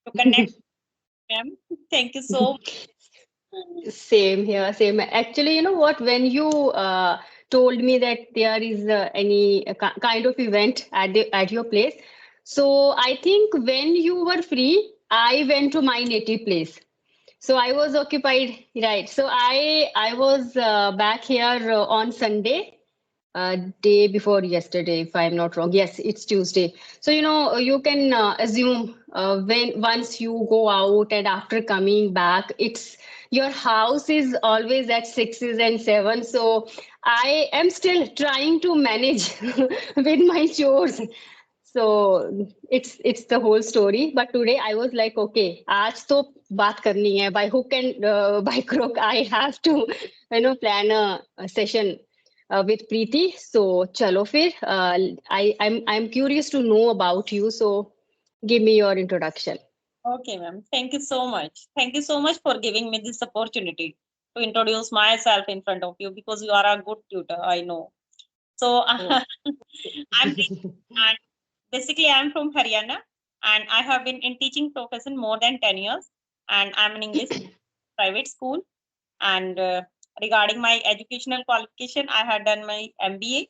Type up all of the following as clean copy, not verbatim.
to connect them. Thank you so Same here, same. Actually, you know what? When you told me that there is any kind of event at at your place, so I think when you were free, I went to my native place. So I was occupied, right? So I was back here on Sunday, day before yesterday, if I'm not wrong. Yes, it's Tuesday. So you know you can assume when once you go out and after coming back, it's your house is always at sixes and sevens. So I am still trying to manage with my chores. So it's the whole story. But today I was like, okay, आज तो बात करनी है by hook and by crook. I have to plan a session with Preeti. So chalo fir. I'm curious to know about you. So give me your introduction. Okay, ma'am. Thank you so much. Thank you so much for giving me this opportunity to introduce myself in front of you because you are a good tutor, I know. So Oh. I'm and basically I'm from Haryana and I have been in teaching profession more than 10 years and I'm in English private school and regarding my educational qualification I had done my MBA,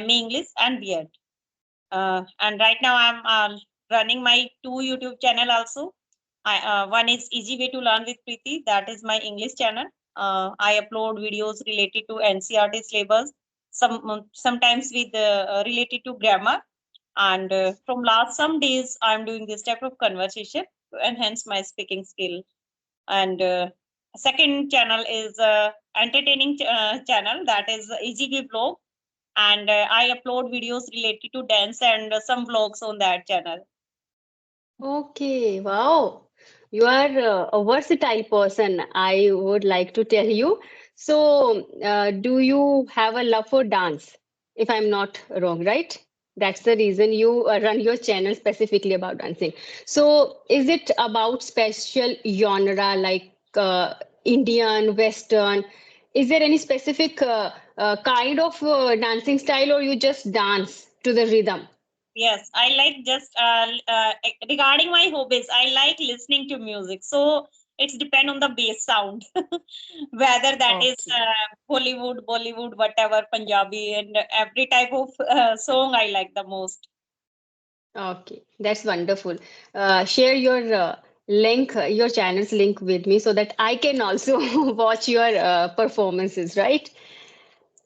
MA English and B.Ed. And right now I'm running my two YouTube channel also. One is Easy Way to Learn with Preeti. That is my English channel. I upload videos related to NCERT syllabus, sometimes with related to grammar. And from last some days, I'm doing this type of conversation to enhance my speaking skill. And second channel is entertaining channel that is Easy Way Vlog and I upload videos related to dance and some vlogs on that channel. Okay, wow. You are a versatile person, I would like to tell you. So, do you have a love for dance? If I'm not wrong, right? That's the reason you run your channel specifically about dancing. So, is it about special genre like Indian, Western? Is there any specific kind of dancing style, or you just dance to the rhythm? Yes, I like just regarding my hobbies, I like listening to music. So it's depend on the bass sound, whether that is Okay. Hollywood, Bollywood, whatever, Punjabi, and every type of song I like the most. Okay, that's wonderful. Share your link, your channel's link with me so that I can also watch your performances, right?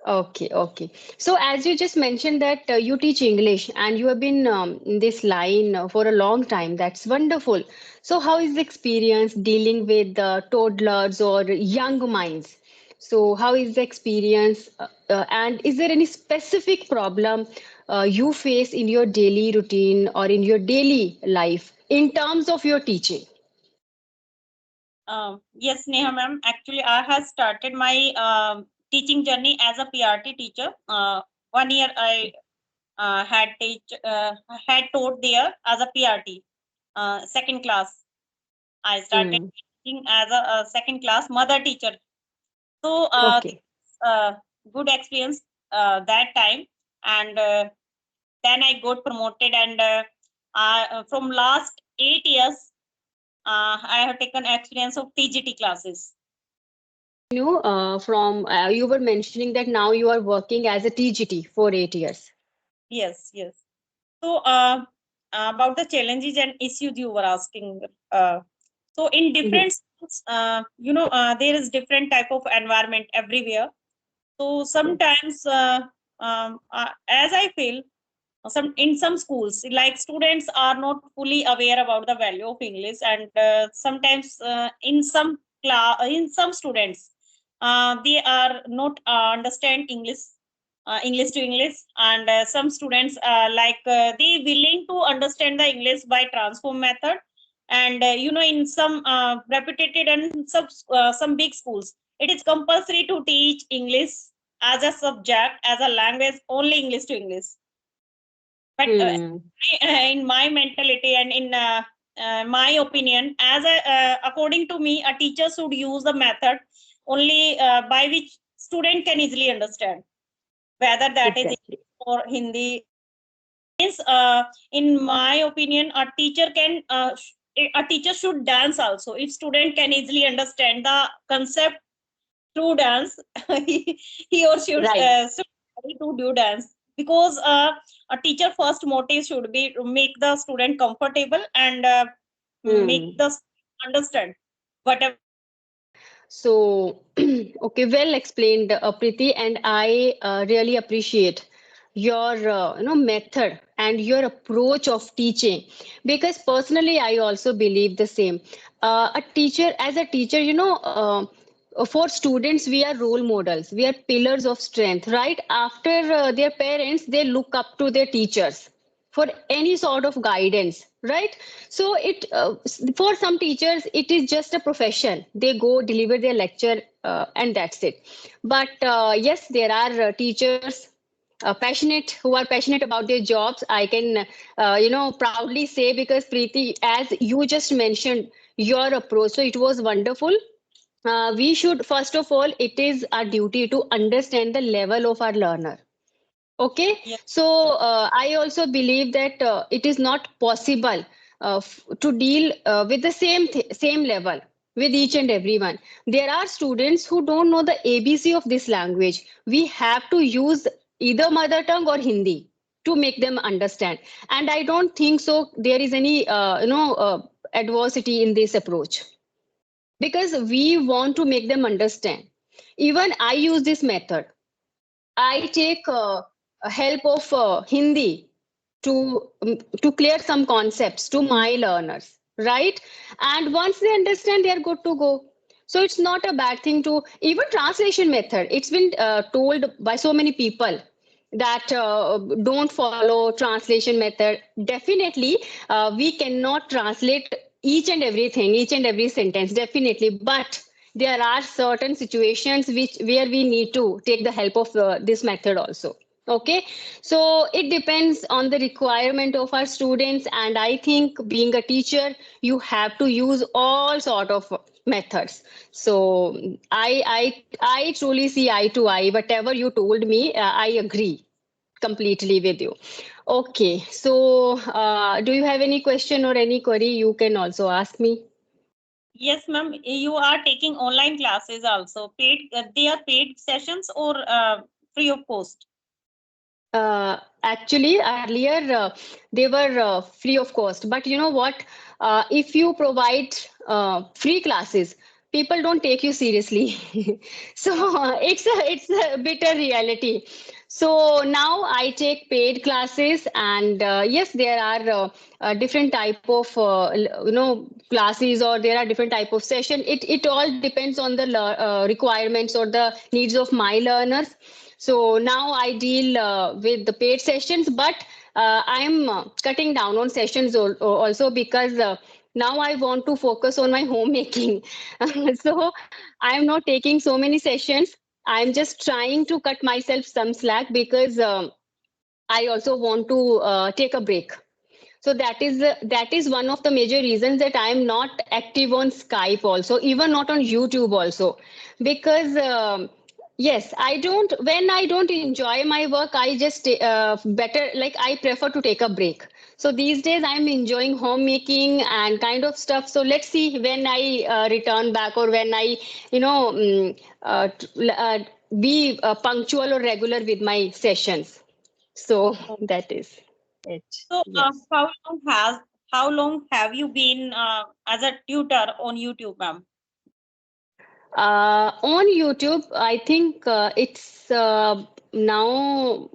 Okay, okay. So as you just mentioned that you teach English and you have been in this line for a long time. That's wonderful. So how is the experience dealing with toddlers or young minds? So how is the experience and is there any specific problem you face in your daily routine or in your daily life in terms of your teaching? Yes, Neha ma'am. Actually, I have started my teaching journey as a PRT teacher. 1 year I had taught there as a PRT, second class. I started Hmm. teaching as a second class mother teacher. So Okay. good experience that time, and then I got promoted, and from last 8 years, I have taken experience of TGT classes. You know, from you were mentioning that now you are working as a TGT for 8 years. Yes, yes. So about the challenges and issues you were asking. So in Mhm. different schools, there is different type of environment everywhere. So sometimes, as I feel, some in some schools, like students are not fully aware about the value of English, and sometimes in some students, they are not understand English to English, and some students they willing to understand the English by transform method, and in some reputed and some big schools, it is compulsory to teach English as a subject, as a language, only English to English. But Hmm. in my mentality and in my opinion, as a according to me, a teacher should use the method only by which student can easily understand, whether that is Exactly. English or Hindi. In my opinion, a teacher can a teacher should dance also. If student can easily understand the concept through dance, he or she Right. should try to do dance, because a teacher first motive should be to make the student comfortable and make Hmm. the understand whatever. So, okay, well explained, Priti, and I really appreciate your method and your approach of teaching, because personally I also believe the same. As a teacher, for students we are role models, we are pillars of strength, right? After their parents, they look up to their teachers for any sort of guidance, right? So for some teachers it is just a profession, they go deliver their lecture, and that's it. But yes, there are teachers who are passionate about their jobs. I can proudly say, because Preeti, as you just mentioned your approach, so it was wonderful. We should, first of all, it is our duty to understand the level of our learner. Okay, Yeah, so I also believe that it is not possible to deal with the same level with each and everyone. There are students who don't know the ABC of this language. We have to use either mother tongue or Hindi to make them understand. And I don't think so. There is any adversity in this approach, because we want to make them understand. Even I use this method. I take a help of Hindi to clear some concepts to my learners, right? And once they understand, they are good to go. So it's not a bad thing to even translation method. It's been told by so many people that don't follow translation method. Definitely, we cannot translate each and everything, each and every sentence. Definitely, but there are certain situations where we need to take the help of this method also. Okay, so it depends on the requirement of our students, and I think being a teacher, you have to use all sort of methods. So I truly see eye to eye. Whatever you told me, I agree completely with you. Okay, so do you have any question or any query? You can also ask me. yes, ma'am. You are taking online classes also. Paid, they are paid sessions or free of cost? Actually, earlier they were free of cost. But you know what? If you provide free classes, people don't take you seriously. So it's a bitter reality. So now I take paid classes, and yes, there are different type of classes, or there are different type of session. It all depends on the requirements or the needs of my learners. So now I deal with the paid sessions, but I'm cutting down on sessions also, because now I want to focus on my homemaking. So I'm not taking so many sessions. I'm just trying to cut myself some slack, because I also want to take a break. So that is one of the major reasons that I am not active on Skype also, even not on YouTube also, because yes, I don't. When I don't enjoy my work, I just better, like, I prefer to take a break. So these days I'm enjoying homemaking and kind of stuff. So let's see when I return back, or when I you know be punctual or regular with my sessions. So that is it. So, Yes. how long have you been as a tutor on YouTube, ma'am? On YouTube, I think it's now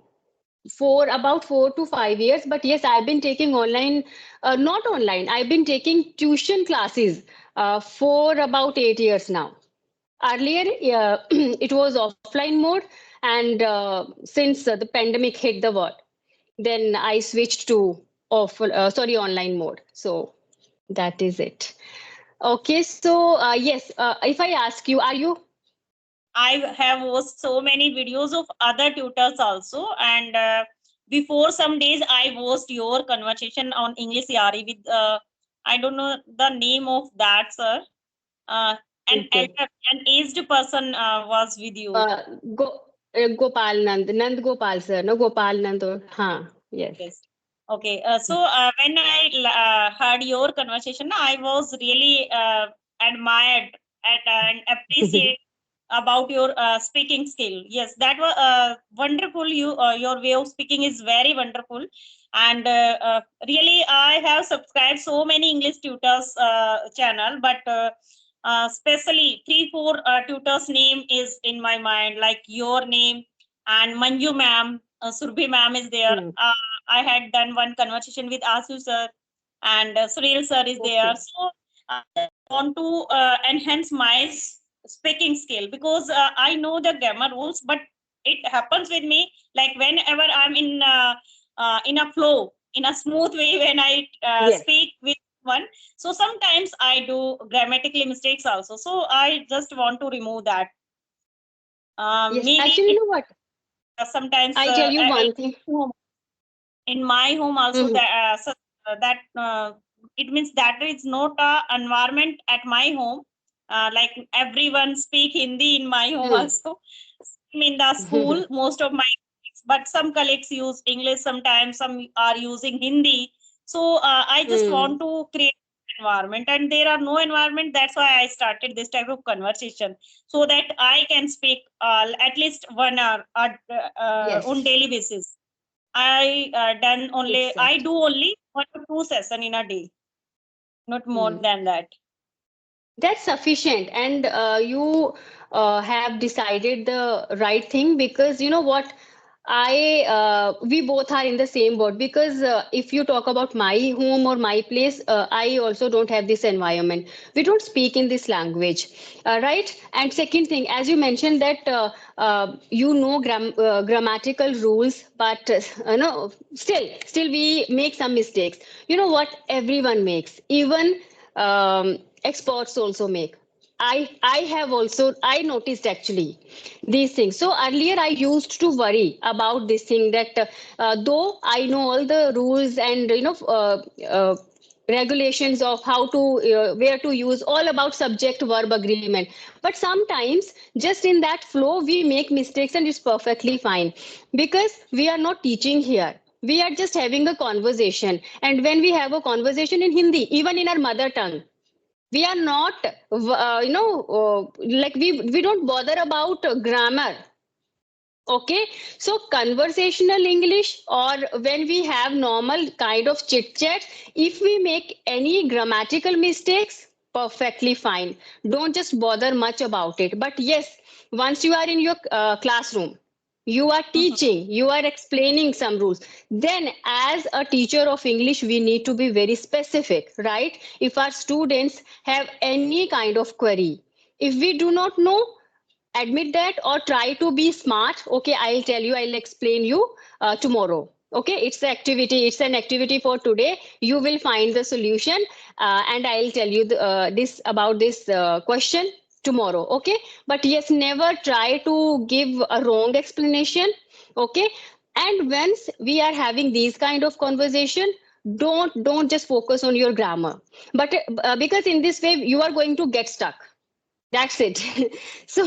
for about 4 to 5 years. But yes, I've been taking online, not online, I've been taking tuition classes for about 8 years now. Earlier, it was offline mode, and since the pandemic hit the world, then I switched to online mode. So that is it. Okay, so yes, if I ask you, are you I have watched so many videos of other tutors also, and before some days I watched your conversation on English Yari with I don't know the name of that sir. Uh, an okay? elder, an aged person was with you. Uh, Go, Gopal Nand Gopal sir, no Gopal Nand. Or, हाँ, yes. Yes. Okay. When I heard your conversation, I was really admired and appreciate about your speaking skill. Yes, that was wonderful. Your way of speaking is very wonderful, and really, I have subscribed so many English tutors channel, but especially 3 4 tutors name is in my mind, like your name and Manju ma'am, Surbhi ma'am is there. Hmm. I had done one conversation with Asu sir, and Sureel sir is there. Okay. So I just want to enhance my speaking skill, because I know the grammar rules, but it happens with me like whenever I'm in a flow, in a smooth way, when I Yes. speak with one. So sometimes I do grammatically mistakes also. So I just want to remove that. Yes. Maybe Actually, you know what? sometimes I tell you one thing. in my home also, Mhm. that it means that is not a environment at my home, like everyone speak Hindi in my home Hmm. also. In the school most of my colleagues, but some colleagues use English, sometimes some are using Hindi. So I just Hmm. want to create environment, and there are no environment. That's why I started this type of conversation, so that I can speak at least 1 hour on Yes. daily basis. I Exactly. do only 1 to 2 session in a day, not more Hmm. than that. That's sufficient, and you have decided the right thing, because you know what, I we both are in the same boat, because if you talk about my home or my place, I also don't have this environment. We don't speak in this language, right? And second thing, as you mentioned that you know grammatical rules, but no, still we make some mistakes. You know what? Everyone makes, even experts also make. I have also, I noticed actually these things. So earlier I used to worry about this thing, that though I know all the rules and regulations of how to where to use, all about subject verb agreement, but sometimes just in that flow we make mistakes, and it's perfectly fine, because we are not teaching here. We are just having a conversation, and when we have a conversation in Hindi, even in our mother tongue, we are not like we don't bother about grammar. Okay, so conversational English, or when we have normal kind of chit chat, if we make any grammatical mistakes, perfectly fine, don't just bother much about it. But yes, once you are in your classroom, you are Mhm. teaching, you are explaining some rules, then as a teacher of English we need to be very specific, right? If our students have any kind of query, if we do not know, admit that or try to be smart. Okay, I'll tell you, I'll explain you tomorrow. Okay, it's the activity, it's an activity for today, you will find the solution, and I'll tell you this about this question tomorrow. Okay, but yes, never try to give a wrong explanation. Okay, and once we are having these kind of conversation, don't just focus on your grammar, but because in this way you are going to get stuck. That's it. So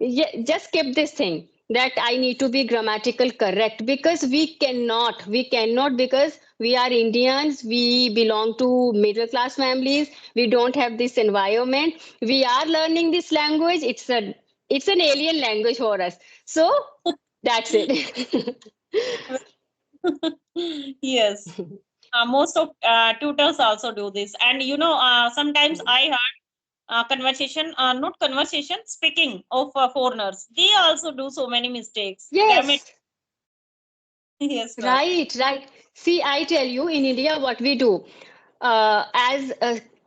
yeah, just keep this thing that I need to be grammatical correct, because we cannot, because we are Indians, we belong to middle class families, we don't have this environment. We are learning this language. It's an alien language for us. So that's it. Yes. Most of tutors also do this, and sometimes I heard conversation, not conversation, speaking of foreigners, they also do so many mistakes. Grammar. Yes. Yes, ma'am. Right, right. See, I tell you, in India, what we do, as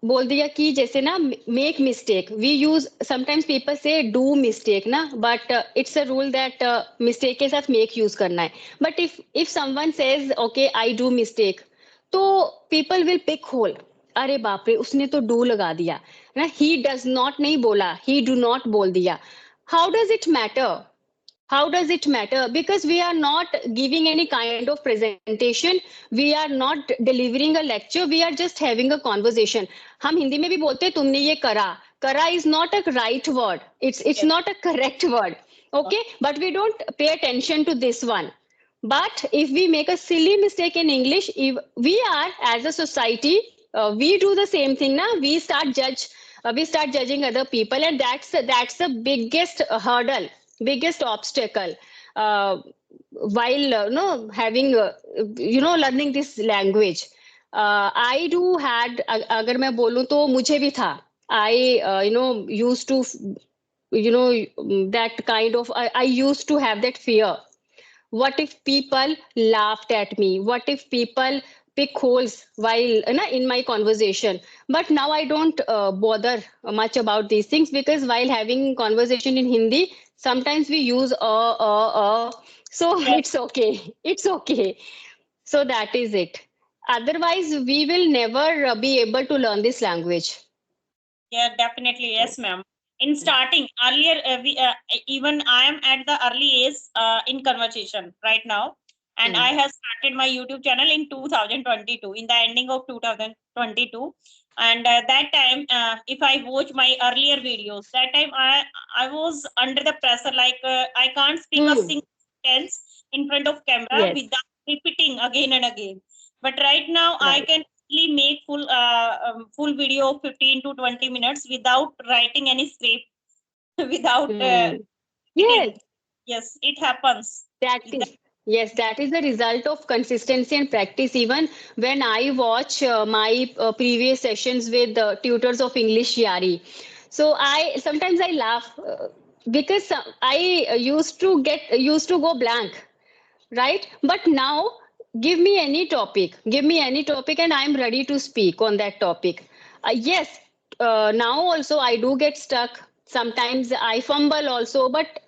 बोल दिया कि जैसे ना make mistake. We use, sometimes people say do mistake ना, but it's a rule that mistake के साथ make use करना है. But if someone says okay I do mistake, तो people will pick hole. अरे बाप रे, उसने तो do लगा दिया ना. He does not नहीं बोला, he do not बोल दिया. How does it matter? How does it matter? Because we are not giving any kind of presentation, we are not delivering a lecture, we are just having a conversation. हम हिंदी में भी बोलते हैं तुमने ये करा. Kara is not a right word, it's Yes. not a correct word. Okay, but we don't pay attention to this one. But if we make a silly mistake in English, if we are as a society, we do the same thing. Now we start judging other people, and that's the biggest hurdle, biggest obstacle. Uh, while no having learning this language, I do had अगर मैं बोलूँ तो मुझे भी था. I used to that kind of I used to have that fear. What if people laughed at me? What if people pick holes while in my conversation? But now I don't bother much about these things, because while having conversation in Hindi, sometimes we use so Yes, it's okay. It's okay. So that is it. Otherwise, we will never be able to learn this language. yeah, definitely. Yes, ma'am. In starting earlier, even I am at the early age in conversation right now, and I Mm. have started my YouTube channel in 2022, in the ending of 2022. And that time, if I watch my earlier videos, that time I was under the pressure, like I can't speak a Hmm. single sentence in front of camera Yes. without repeating again and again. But right now, I Right. can make full video of 15 to 20 minutes without writing any script, without Hmm. reading. Yes. Yes, it happens. That is, yes, that is the result of consistency and practice. Even when I watch my previous sessions with the tutors of English Yari, so I sometimes I laugh because I used to go blank, right? But now, give me any topic, and I'm ready to speak on that topic. Yes, now also I do get stuck. Sometimes I fumble also, but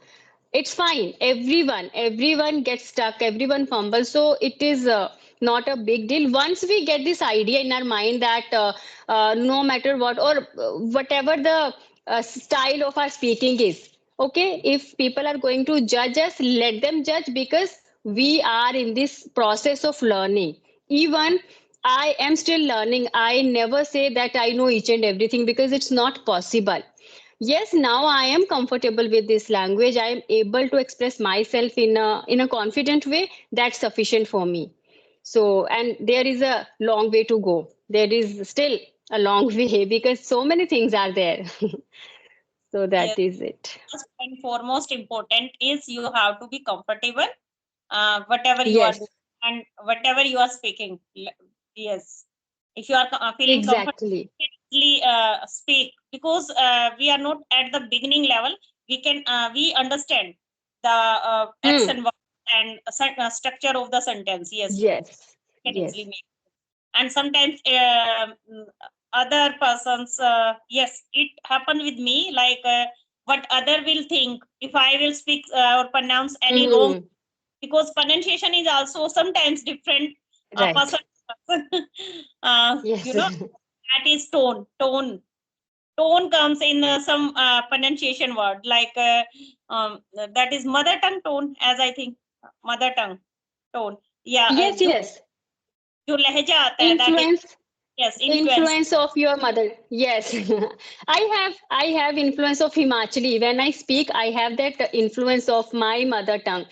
it's fine. Everyone gets stuck, everyone fumbles, so it is not a big deal once we get this idea in our mind that no matter what, or whatever the style of our speaking is, okay, if people are going to judge us, let them judge, because we are in this process of learning. Even I am still learning. I never say that I know each and everything, because it's not possible. Yes, now I am comfortable with this language. I am able to express myself in a confident way. That's sufficient for me. So, and there is a long way to go. There is still a long way, because so many things are there. So Yes, that is it. first and foremost important is you have to be comfortable, whatever you are Yes, doing and whatever you are speaking. Yes, if you are feeling comfortable, exactly. you can easily speak, because we are not at the beginning level. We understand the X Hmm. and Y and structure of the sentence. Yes, Yes. can easily Yes. make. And sometimes other persons, yes, it happened with me, like what other will think if I will speak or pronounce any wrong, Hmm. because pronunciation is also sometimes different person Right. to person. Yes. That is tone comes in some pronunciation word, like that is mother tongue tone, as I think. Mother tongue tone, yeah, Yes. Yes. जो लहजा आता है, that is, Influence. yes, influence. Influence of your mother. Yes. I have influence of Himachali. When I speak, I have that influence of my mother tongue.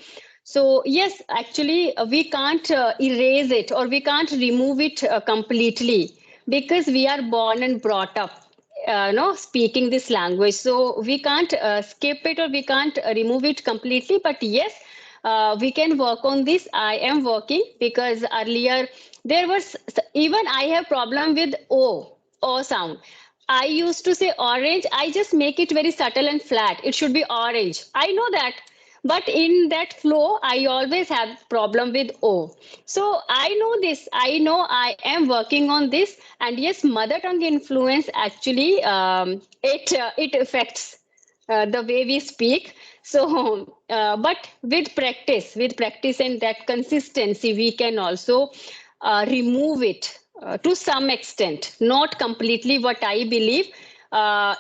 So yes, actually we can't erase it, or we can't remove it completely, because we are born and brought up no speaking this language. So we can't skip it, or we can't remove it completely. But yes, we can work on this. I am working, because earlier there was, even I have problem with o sound. I used to say orange. I just make it very subtle and flat. It should be orange. I know that, but in that flow, I always have problem with o. So I know this. I know I am working on this. And yes, mother tongue influence actually, it affects the way we speak. So but with practice and that consistency, we can also remove it to some extent, not completely, what I believe.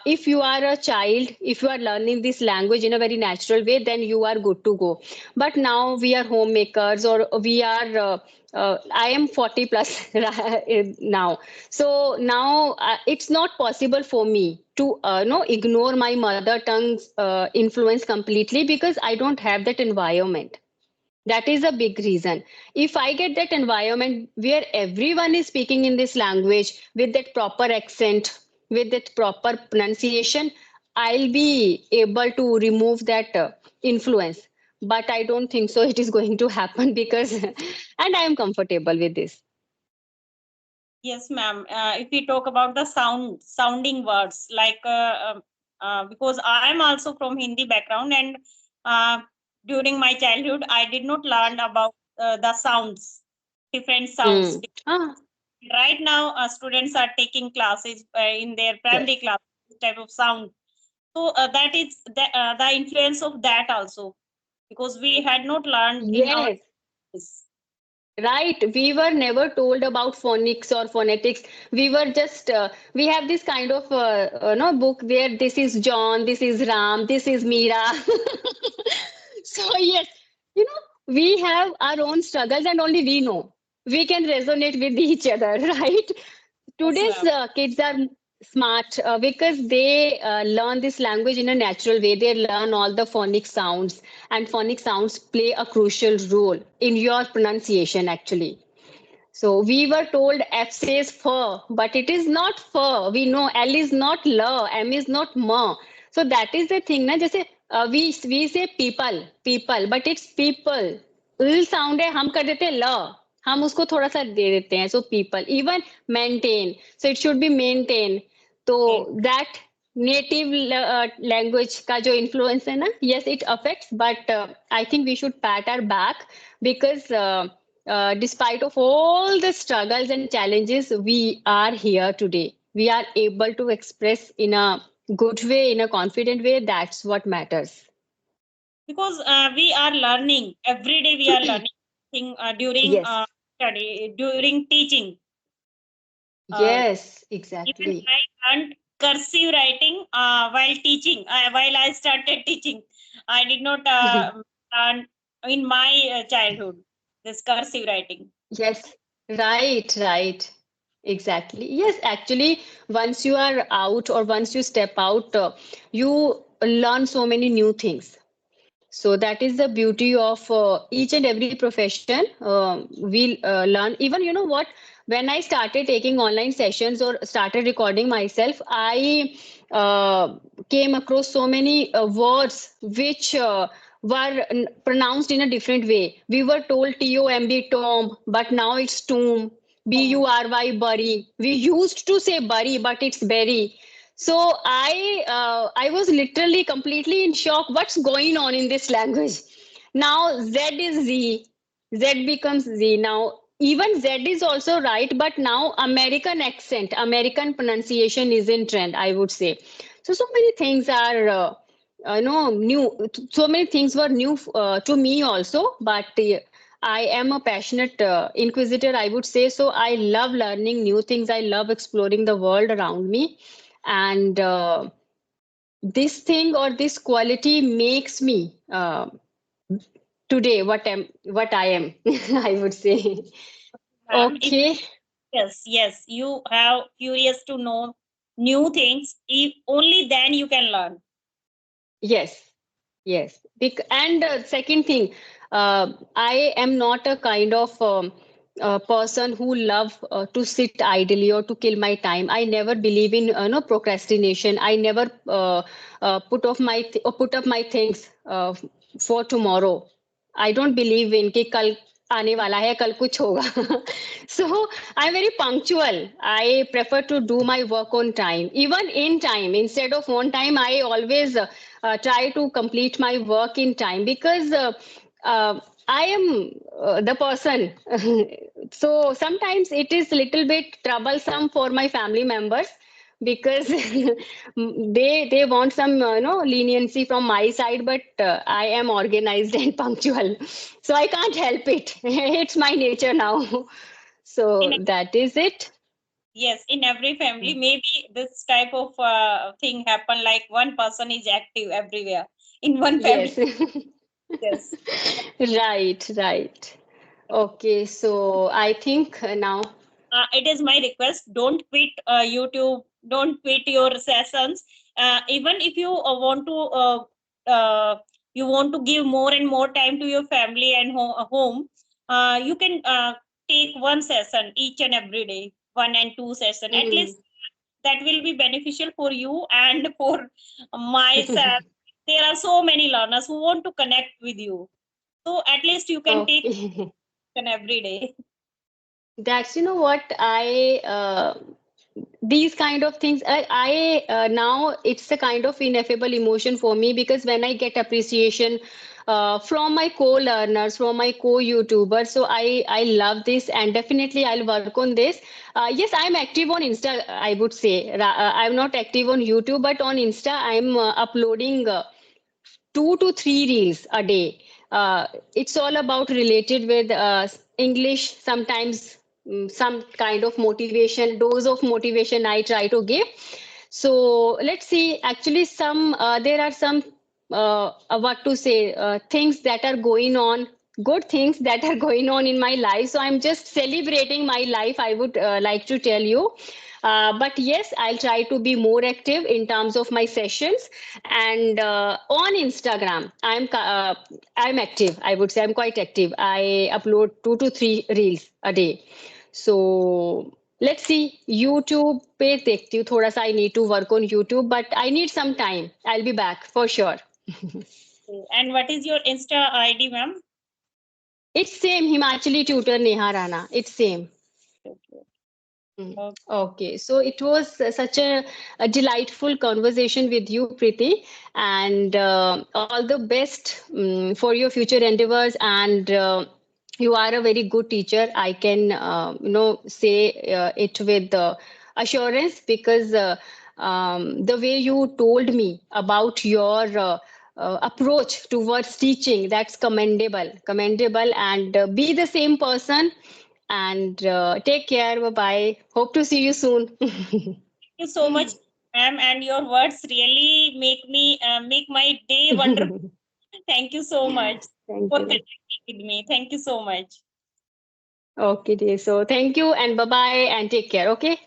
If you are a child, if you are learning this language in a very natural way, then you are good to go. But now we are homemakers, or we are I am 40 plus now. So now it's not possible for me to no ignore my mother tongue's influence completely, because I don't have that environment. That is a big reason. If I get that environment where everyone is speaking in this language with that proper accent, with that proper pronunciation, I'll be able to remove that influence. But I don't think so it is going to happen because, and I am comfortable with this. Yes, ma'am. If we talk about the sounding words, like because I am also from Hindi background, and uh, during my childhood, I did not learn about the sounds, different sounds. Hmm. Ah, Right now, students are taking classes in their yes. primary class, this type of sound. So that is the influence of that also, because we had not learned in our. Yes. Right, we were never told about phonics or phonetics. We were just we have this kind of no book where this is John, this is Ram, this is Meera. So yes, you know, we have our own struggles, and only we know. We can resonate with each other, right? Yes, Today's ma'am. kids are smart because they learn this language in a natural way. They learn all the phonic sounds, and phonic sounds play a crucial role in your pronunciation, actually. So we were told F says fur, but it is not fur. We know L is not l, M is not m. So that is the thing, na? जैसे we say people, but it's people. L sound है हम कर देते हैं ल, हम उसको थोड़ा सा दे देते हैं. So people, even maintain. So it should be maintain. तो Okay. that native language का जो influence है ना, yes, it affects, but I think we should pat our back because. Despite of all the struggles and challenges, we are here today. We are able to express in a good way, in a confident way. That's what matters. Because we are learning every day. We are learning thing during Yes, study, during teaching. Uh, yes, Even exactly. I learned cursive writing while teaching. While I started teaching, I did not learn in my childhood this cursive writing. Yes, right. Exactly. Yes, actually, once you are out or once you step out, you learn so many new things. So that is the beauty of each and every profession. We learn. Even you know what? When I started taking online sessions or started recording myself, I came across so many words which were pronounced in a different way. We were told TOMB tomb, but now it's tomb. BURY bury. We used to say bury, but it's bury. So I was literally completely in shock. What's going on in this language? Now Z is Z. Z becomes Z. Now even Z is also right, but now American accent, American pronunciation is in trend, I would say. So many things are no new. So many things were new to me also, but I am a passionate inquisitor, I would say. So I love learning new things. I love exploring the world around me, and this thing or this quality makes me today what I am. I would say. Ma'am, if Okay. yes, you have curious to know new things. If only then you can learn. Yes. Yes. And second thing, I am not a kind of person who love to sit idly or to kill my time. I never believe in no procrastination. I never put up my things for tomorrow. I don't believe in कि कल आने वाला है कल कुछ होगा. So I'm very punctual. I prefer to do my work on time, even in time. Instead of on time, I always try to complete my work in time because I am the person. So sometimes it is little bit troublesome for my family members because they want some leniency from my side, but I am organized and punctual, so I can't help it. It's my nature now. In So that is it. Yes, in every family, maybe this type of thing happen. Like one person is active everywhere in one Yes. family. Yes. Right. Okay, so I think now, It is my request, don't quit YouTube, don't quit your sessions. Even if you want to you want to give more and more time to your family and home, you can take one session each and every day, 1 and 2 session at Mm. least. That will be beneficial for you and for myself. There are so many learners who want to connect with you, so at least you can take Okay. an every day. That's, what these kind of things, I now it's a kind of ineffable emotion for me, because when I get appreciation from my co-learners, from my co-YouTubers, so I love this, and definitely I'll work on this. Yes, I'm active on Insta, I would say. I'm not active on YouTube, but on Insta I'm uploading 2 to 3 reels a day. It's all about related with English, sometimes some kind of motivation, dose of motivation I try to give. So let's see. Actually, there are some what to say, things that are going on, good things that are going on in my life. So I'm just celebrating my life, I would like to tell you. But yes, I'll try to be more active in terms of my sessions. And on Instagram, I'm active. I would say I'm quite active. I upload 2 to 3 reels a day. So let's see. YouTube पे देखती हूँ थोड़ा सा. I need to work on YouTube, but I need some time. I'll be back for sure. And what is your Insta ID, ma'am? It's same, Himachali tutor Neha Rana. It's same. Okay. Mm. Okay. Okay, so it was such a delightful conversation with you, Preeti, and all the best for your future endeavors. And you are a very good teacher. I can, say it with assurance, because the way you told me about your approach towards teaching, that's commendable, commendable. And be the same person, and take care. Bye bye. Hope to see you soon. Thank you so much, ma'am, and your words really make my day wonderful. Thank you so much Thank for you. connecting with me. Thank you so much. Okay, dear. So thank you, and bye bye, and take care. Okay.